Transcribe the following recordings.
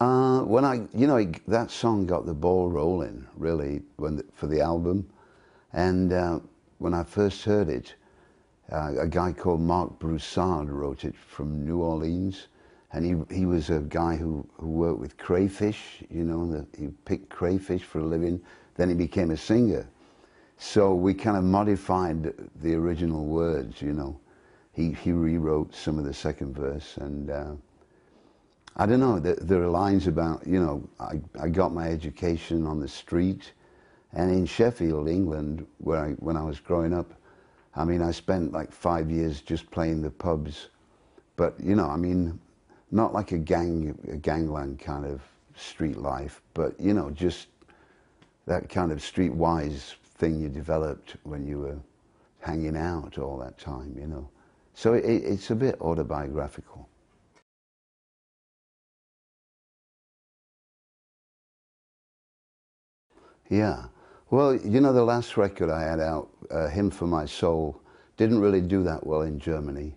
When that song got the ball rolling, really, for the album. And when I first heard it, a guy called Marc Broussard wrote it from New Orleans. And he was a guy who worked with crayfish, he picked crayfish for a living. Then he became a singer. So we kind of modified the original words, He rewrote some of the second verse, and I don't know, there are lines about, I got my education on the street, and in Sheffield, England, when I was growing up, I mean, I spent like 5 years just playing the pubs, but, I mean, not like a gangland kind of street life, but, just that kind of streetwise thing you developed when you were hanging out all that time, So it's a bit autobiographical. Yeah. Well, the last record I had out, Hymn for My Soul, didn't really do that well in Germany.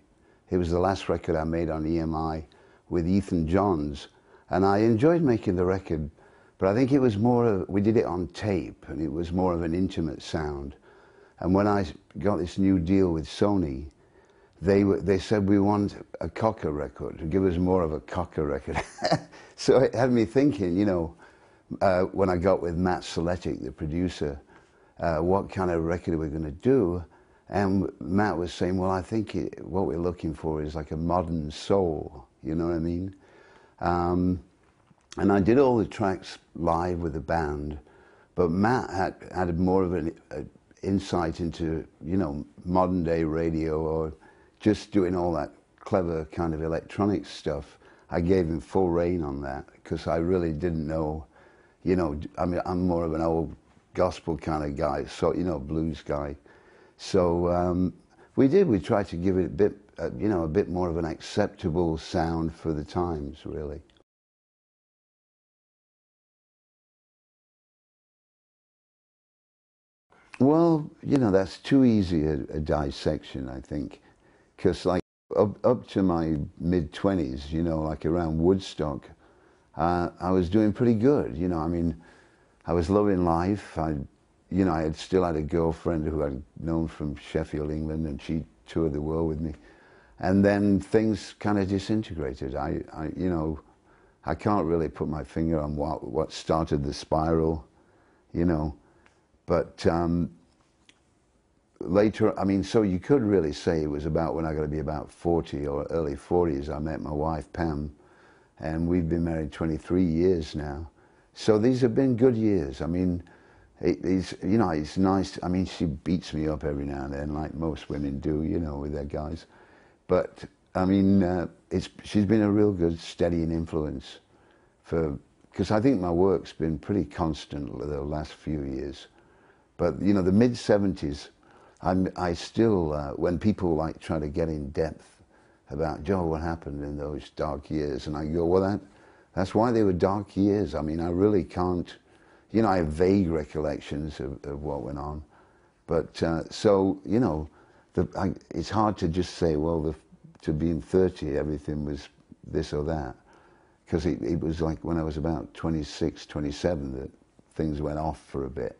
It was the last record I made on EMI with Ethan Johns, and I enjoyed making the record, but I think it was we did it on tape, and it was more of an intimate sound. And when I got this new deal with Sony, they said, we want a Cocker record, to give us more of a Cocker record. So it had me thinking, when I got with Matt Soletic, the producer, what kind of record are we going to do? And Matt was saying, well, I think what we're looking for is like a modern soul, you know what I mean? And I did all the tracks live with the band, but Matt had more of an insight into, modern day radio, or just doing all that clever kind of electronic stuff. I gave him full rein on that, because I really didn't know, I mean, I'm more of an old gospel kind of guy, so, blues guy. So we tried to give it a bit more of an acceptable sound for the times, really. Well, that's too easy a dissection, I think, because like up to my mid-20s, like around Woodstock, I was doing pretty good, I mean, I was loving life. I had still had a girlfriend who I'd known from Sheffield, England, and she toured the world with me. And then things kind of disintegrated. I can't really put my finger on what started the spiral, But later, I mean, so you could really say it was about when I got to be about 40 or early 40s, I met my wife, Pam, and we've been married 23 years now. So these have been good years. I mean, it's nice. I mean, she beats me up every now and then, like most women do, with their guys. But I mean, she's been a real good, steadying influence because I think my work's been pretty constant the last few years. But the mid-70s, I still, when people like try to get in depth about, Joe, what happened in those dark years, and I go, well, that's why they were dark years. I mean, I really can't, I have vague recollections of what went on. But so, it's hard to just say, well, to being 30, everything was this or that. Because it was like when I was about 26, 27 that things went off for a bit,